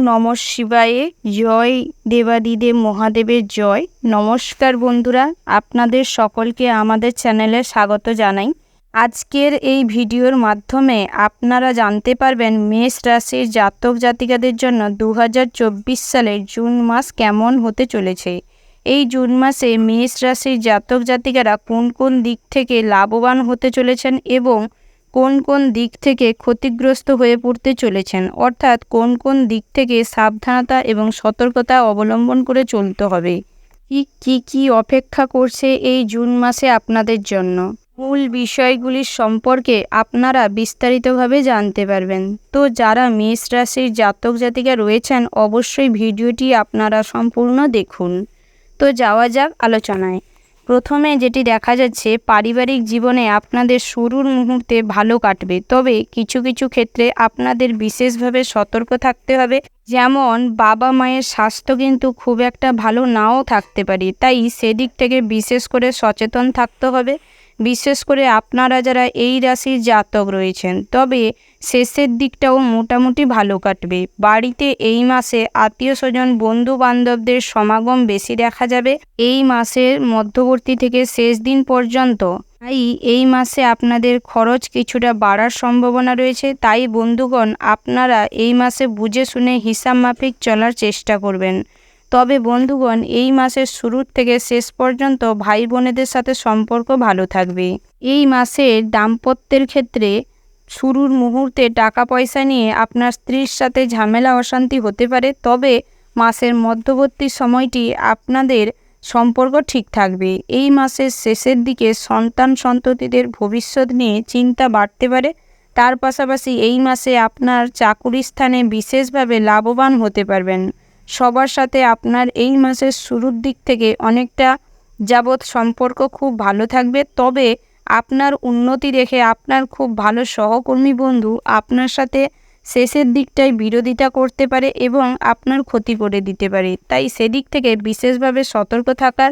নমঃ শিবায়। জয় দেবাদিদেব মহাদেবের জয়। নমস্কার বন্ধুরা, আপনাদের সকলকে আমাদের চ্যানেলে স্বাগত জানাই। আজকের এই ভিডিওর মাধ্যমে আপনারা জানতে পারবেন মেষ রাশির জাতক জাতিকাদের জন্য 2024 সালের জুন মাস কেমন হতে চলেছে। এই জুন মাসে মেষ রাশির জাতক জাতিকারা কোন কোন দিক থেকে লাভবান হতে চলেছেন এবং কোন কোন দিক থেকে ক্ষতিগ্রস্ত হয়ে পড়তে চলেছেন, অর্থাৎ কোন কোন দিক থেকে সাবধানতা এবং সতর্কতা অবলম্বন করে চলতে হবে, কি অপেক্ষা করছে এই জুন মাসে আপনাদের জন্য, মূল বিষয়গুলির সম্পর্কে আপনারা বিস্তারিতভাবে জানতে পারবেন। তো যারা মেষ রাশির জাতক জাতিকা রয়েছেন অবশ্যই ভিডিওটি আপনারা সম্পূর্ণ দেখুন। তো যাওয়া যাক আলোচনায়। প্রথমে যেটি দেখা যাচ্ছে, পারিবারিক জীবনে আপনাদের শুরুর মুহূর্তে ভালো কাটবে, তবে কিছু কিছু ক্ষেত্রে আপনাদের বিশেষভাবে সতর্ক থাকতে হবে। যেমন বাবা মায়ের স্বাস্থ্য কিন্তু খুব একটা ভালো নাও থাকতে পারে, তাই সেদিক থেকে বিশেষ করে সচেতন থাকতে হবে। বিশেষ করে আপনারা যারা এই রাশির জাতক রয়েছেন, তবে শেষের দিকটাও মোটামুটি ভালো কাটবে। বাড়িতে এই মাসে আত্মীয় স্বজন বন্ধু বান্ধবদের সমাগম বেশি দেখা যাবে এই মাসের মধ্যবর্তী থেকে শেষ দিন পর্যন্ত। তাই এই মাসে আপনাদের খরচ কিছুটা বাড়ার সম্ভাবনা রয়েছে। তাই বন্ধুগণ, আপনারা এই মাসে বুঝে শুনে হিসাব মাফিক চলার চেষ্টা করবেন। তবে বন্ধুগণ, এই মাসের শুরুর থেকে শেষ পর্যন্ত ভাই বোনেদের সাথে সম্পর্ক ভালো থাকবে। এই মাসের দাম্পত্যের ক্ষেত্রে শুরুর মুহূর্তে টাকা পয়সা নিয়ে আপনার স্ত্রীর সাথে ঝামেলা অশান্তি হতে পারে, তবে মাসের মধ্যবর্তী সময়টি আপনাদের সম্পর্ক ঠিক থাকবে। এই মাসের শেষের দিকে সন্তান সন্ততিদের ভবিষ্যৎ নিয়ে চিন্তা বাড়তে পারে। তার পাশাপাশি এই মাসে আপনার চাকুরি স্থানে বিশেষভাবে লাভবান হতে পারবেন। সবার সাথে আপনার এই মাসের শুরুর দিক থেকে অনেকটা যাবৎ সম্পর্ক খুব ভালো থাকবে, তবে আপনার উন্নতি দেখে আপনার খুব ভালো সহকর্মী বন্ধু আপনার সাথে শেষের দিকটায় বিরোধিতা করতে পারে এবং আপনার ক্ষতি করে দিতে পারে। তাই সেদিক থেকে বিশেষভাবে সতর্ক থাকার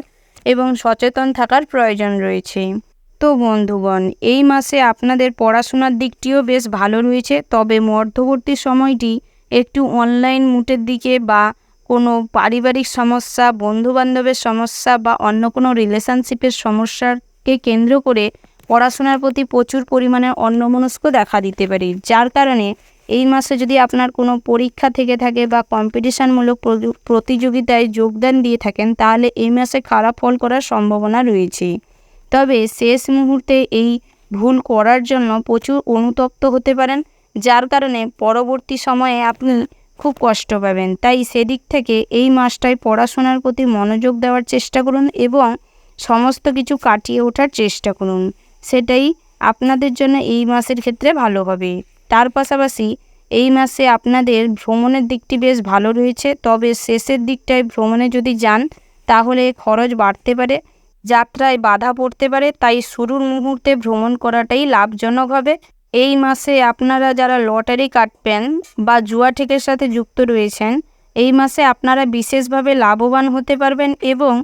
এবং সচেতন থাকার প্রয়োজন রয়েছে। তো বন্ধুগণ, এই মাসে আপনাদের পড়াশোনার দিকটিও বেশ ভালো রয়েছে, তবে মধ্যবর্তী সময়টি একটু অনলাইন মুটের দিকে বা কোনো পারিবারিক সমস্যা, বন্ধুবান্ধবের সমস্যা বা অন্য কোনো রিলেশনশিপের সমস্যাকে কেন্দ্র করে পড়াশোনার প্রতি প্রচুর পরিমাণে অন্যমনস্ক দেখা দিতে পারে। যার কারণে এই মাসে যদি আপনার কোনো পরীক্ষা থেকে থাকে বা কম্পিটিশানমূলক প্রতিযোগিতায় যোগদান দিয়ে থাকেন, তাহলে এই মাসে খারাপ ফল করার সম্ভাবনা রয়েছে। তবে শেষ মুহূর্তে এই ভুল করার জন্য প্রচুর অনুতপ্ত হতে পারেন, যার কারণে পরবর্তী সময়ে আপনি খুব কষ্ট পাবেন। তাই সেদিক থেকে এই মাসটায় পড়াশোনার প্রতি মনোযোগ দেওয়ার চেষ্টা করুন এবং সমস্ত কিছু কাটিয়ে ওঠার চেষ্টা করুন। সেটাই আপনাদের জন্য এই মাসের ক্ষেত্রে ভালো হবে। তার পাশাপাশি এই মাসে আপনাদের ভ্রমণের দিকটি বেশ ভালো রয়েছে, তবে শেষের দিকটায় ভ্রমণে যদি যান তাহলে খরচ বাড়তে পারে, যাত্রায় বাধা পড়তে পারে। তাই শুরুর মুহূর্তে ভ্রমণ করাটাই লাভজনক হবে। এই মাসে আপনারা যারা লটারি কাটবেন বা জুয়া ঠেকের সাথে যুক্ত রয়েছেন, এই মাসে আপনারা বিশেষভাবে লাভবান হতে পারবেন এবং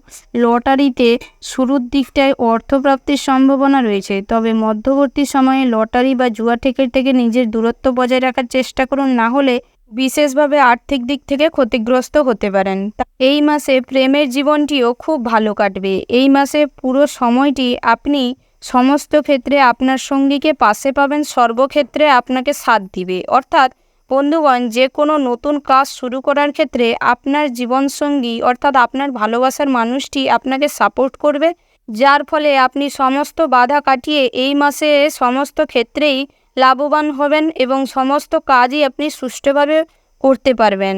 লটারিতে শুরুর দিকটায় অর্থপ্রাপ্তির সম্ভাবনা রয়েছে। তবে মধ্যবর্তী সময়ে লটারি বা জুয়া ঠেকের থেকে নিজের দূরত্ব বজায় রাখার চেষ্টা করুন, না হলে বিশেষভাবে আর্থিক দিক থেকে ক্ষতিগ্রস্ত হতে পারেন। এই মাসে প্রেমের জীবনটিও খুব ভালো কাটবে। এই মাসে পুরো সময়টি আপনি সমস্ত ক্ষেত্রে আপনার সঙ্গীকে পাশে পাবেন, সর্বক্ষেত্রে আপনাকে সাথ দিবে। অর্থাৎ বন্ধুগণ, যে কোনো নতুন কাজ শুরু করার ক্ষেত্রে আপনার জীবনসঙ্গী অর্থাৎ আপনার ভালোবাসার মানুষটি আপনাকে সাপোর্ট করবে, যার ফলে আপনি সমস্ত বাধা কাটিয়ে এই মাসে সমস্ত ক্ষেত্রেই লাভবান হবেন এবং সমস্ত কাজই আপনি সুষ্ঠুভাবে করতে পারবেন।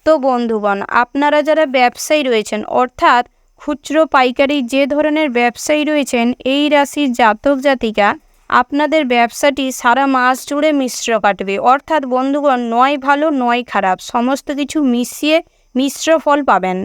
তো বন্ধুগণ, আপনারা যারা ব্যবসায়ী রয়েছেন অর্থাৎ খুচরো পাইকারি যে ধরনের ব্যবসায়ী রয়েছেন, এই রাশির জাতক জাতিকা আপনাদের ব্যবসাটি সারা মাস জুড়ে মিশ্র কাটবে। অর্থাৎ বন্ধুগণ, নয় ভালো নয় খারাপ, সমস্ত কিছু মিশিয়ে মিশ্র ফল পাবেন।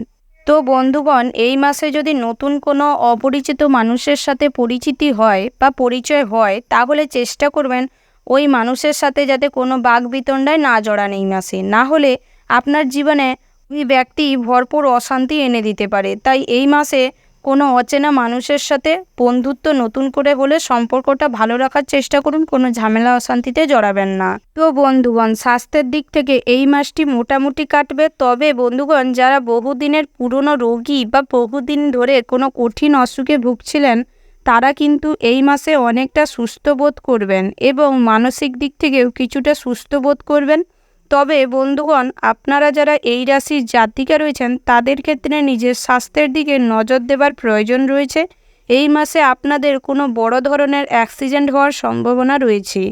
তো বন্ধুগণ, এই মাসে যদি নতুন কোনো অপরিচিত মানুষের সাথে পরিচিতি হয় বা পরিচয় হয়, তাহলে চেষ্টা করবেন ওই মানুষের সাথে যাতে কোনো বাকবিতণ্ডায় না জড়ান এই মাসে, না হলে আপনার জীবনে ওই ব্যক্তি ভরপুর অশান্তি এনে দিতে পারে। তাই এই মাসে কোনো অচেনা মানুষের সাথে বন্ধুত্ব নতুন করে হলে সম্পর্কটা ভালো রাখার চেষ্টা করুন, কোনো ঝামেলা অশান্তিতে জড়াবেন না। তো বন্ধুগণ, স্বাস্থ্যের দিক থেকে এই মাসটি মোটামুটি কাটবে। তবে বন্ধুগণ, যারা বহুদিনের পুরনো রোগী বা বহুদিন ধরে কোনো কঠিন অসুখে ভুগছিলেন, তারা কিন্তু এই মাসে অনেকটা সুস্থ বোধ করবেন এবং মানসিক দিক থেকেও কিছুটা সুস্থ বোধ করবেন। তবে বন্ধুগণ, আপনারা যারা এই রাশির জাতিকা রয়েছেন তাদের ক্ষেত্রে নিজের স্বাস্থ্যের দিকে নজর দেবার প্রয়োজন রয়েছে। এই মাসে আপনাদের কোনো বড় ধরনের অ্যাক্সিডেন্ট হওয়ার সম্ভাবনা রয়েছে।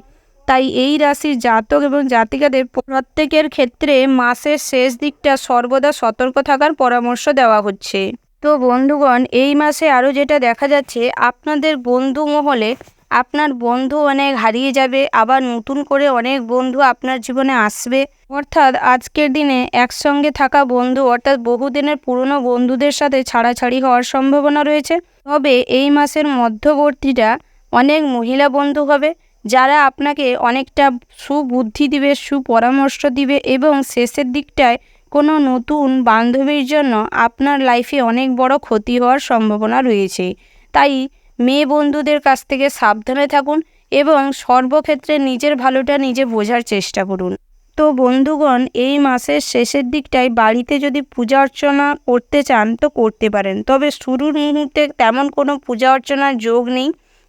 তাই এই রাশির জাতক এবং জাতিকাদের প্রত্যেকের ক্ষেত্রে মাসের শেষ দিকটা সর্বদা সতর্ক থাকার পরামর্শ দেওয়া হচ্ছে। তো বন্ধুগণ, এই মাসে আরও যেটা দেখা যাচ্ছে, আপনাদের বন্ধু মহলে আপনার বন্ধু অনেক হারিয়ে যাবে, আবার নতুন করে অনেক বন্ধু আপনার জীবনে আসবে। অর্থাৎ আজকের দিনে একসঙ্গে থাকা বন্ধু অর্থাৎ বহুদিনের পুরনো বন্ধুদের সাথে ছাড়াছাড়ি হওয়ার সম্ভাবনা রয়েছে। তবে এই মাসের মধ্যবর্তীটা অনেক মহিলা বন্ধু হবে, যারা আপনাকে অনেকটা সুবুদ্ধি দিবে, সুপরামর্শ দিবে এবং শেষের দিকটায় কোনো নতুন বান্ধবীর জন্য আপনার লাইফে অনেক বড় ক্ষতি হওয়ার সম্ভাবনা রয়েছে। তাই মেয়ে বন্ধুদের কাছ থেকে সাবধানে থাকুন এবং সর্বক্ষেত্রে নিজের ভালোটা নিজে বোঝার চেষ্টা করুন। তো বন্ধুগণ, এই মাসের শেষের দিকটায় বাড়িতে যদি পূজা অর্চনা করতে চান তো করতে পারেন। তবে শুরুর মুহূর্তে তেমন কোনো পূজা অর্চনার যোগ নেই।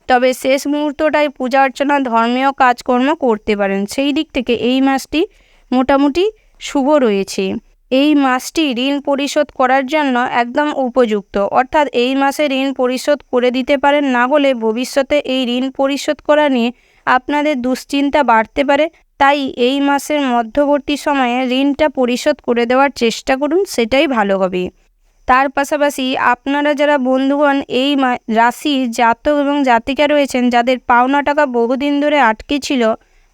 তবে শেষ মুহূর্তটায় পূজা অর্চনা ধর্মীয় কাজকর্ম করতে পারেন। সেই দিক থেকে এই মাসটি মোটামুটি শুভ রয়েছে। এই মাসটি ঋণ পরিশোধ করার জন্য একদম উপযুক্ত। অর্থাৎ এই মাসে ঋণ পরিশোধ করে দিতে পারেন, না হলে ভবিষ্যতে এই ঋণ পরিশোধ করা নিয়ে আপনাদের দুশ্চিন্তা বাড়তে পারে। তাই এই মাসের মধ্যবর্তী সময়ে ঋণটা পরিশোধ করে দেওয়ার চেষ্টা করুন, সেটাই ভালো হবে। তার পাশাপাশি আপনারা যারা বন্ধুগণ এই রাশির জাতক এবং জাতিকা রয়েছেন, যাদের পাওনা টাকা বহুদিন ধরে আটকে ছিল,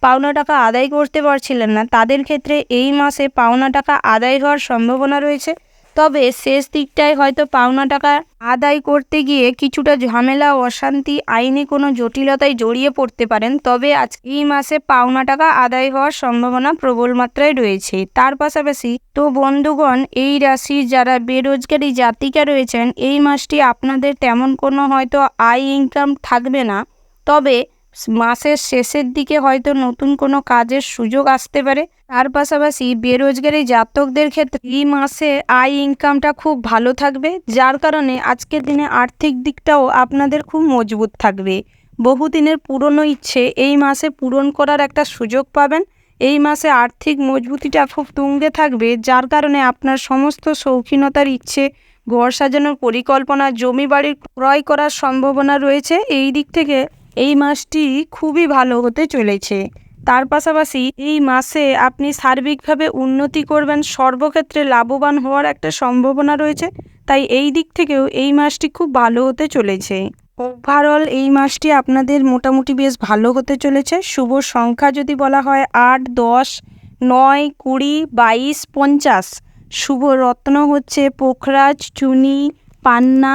পাওনা টাকা আদায় করতে পারছিলেন না, তাদের ক্ষেত্রে এই মাসে পাওনা টাকা আদায় হওয়ার সম্ভাবনা রয়েছে। তবে শেষ দিকটায় হয়তো পাওনা টাকা আদায় করতে গিয়ে কিছুটা ঝামেলা, অশান্তি, আইনি কোনো জটিলতায় জড়িয়ে পড়তে পারেন। তবে এই মাসে পাওনা টাকা আদায় হওয়ার সম্ভাবনা প্রবল মাত্রায় রয়েছে। তার পাশাপাশি তো বন্ধুগণ, এই রাশির যারা বেরোজগারি জাতিকা রয়েছেন, এই মাসটি আপনাদের তেমন কোনো হয়তো আয় ইনকাম থাকবে না। তবে মাসের শেষের দিকে হয়তো নতুন কোনো কাজের সুযোগ আসতে পারে। তার পাশাপাশি বেরোজগারি জাতকদের ক্ষেত্রে এই মাসে আয় ইনকামটা খুব ভালো থাকবে, যার কারণে আজকের দিনে আর্থিক দিকটাও আপনাদের খুব মজবুত থাকবে। বহুদিনের পুরনো ইচ্ছে এই মাসে পূরণ করার একটা সুযোগ পাবেন। এই মাসে আর্থিক মজবুতিটা খুব তুঙ্গে থাকবে, যার কারণে আপনার সমস্ত শৌখিনতার ইচ্ছে, ঘর সাজানোর পরিকল্পনা, জমি বাড়ি ক্রয় করার সম্ভাবনা রয়েছে। এই দিক থেকে এই মাসটি খুবই ভালো হতে চলেছে। তার পাশাপাশি এই মাসে আপনি সার্বিকভাবে উন্নতি করবেন, সর্বক্ষেত্রে লাভবান হওয়ার একটা সম্ভাবনা রয়েছে। তাই এই দিক থেকেও এই মাসটি খুব ভালো হতে চলেছে। ওভারঅল এই মাসটি আপনাদের মোটামুটি বেশ ভালো হতে চলেছে। শুভ সংখ্যা যদি বলা হয় 8, 10, 9, 20, 22, 50। শুভ রত্ন হচ্ছে পোখরাজ, চুনি, পান্না,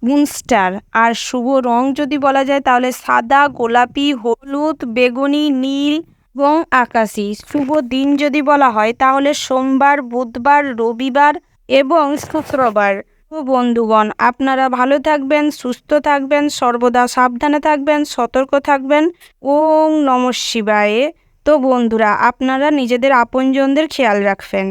মুনস্টার। আর শুভ রং যদি বলা যায় তাহলে সাদা, গোলাপি, হলুদ, বেগুনি, নীল এবং আকাশি। শুভ দিন যদি বলা হয় তাহলে সোমবার, বুধবার, রবিবার এবং শুক্রবার। তো বন্ধুগণ, আপনারা ভালো থাকবেন, সুস্থ থাকবেন, সর্বদা সাবধানে থাকবেন, সতর্ক থাকবেন। ওম নমঃ শিবায়। তো বন্ধুরা, আপনারা নিজেদের আপনজনদের খেয়াল রাখবেন।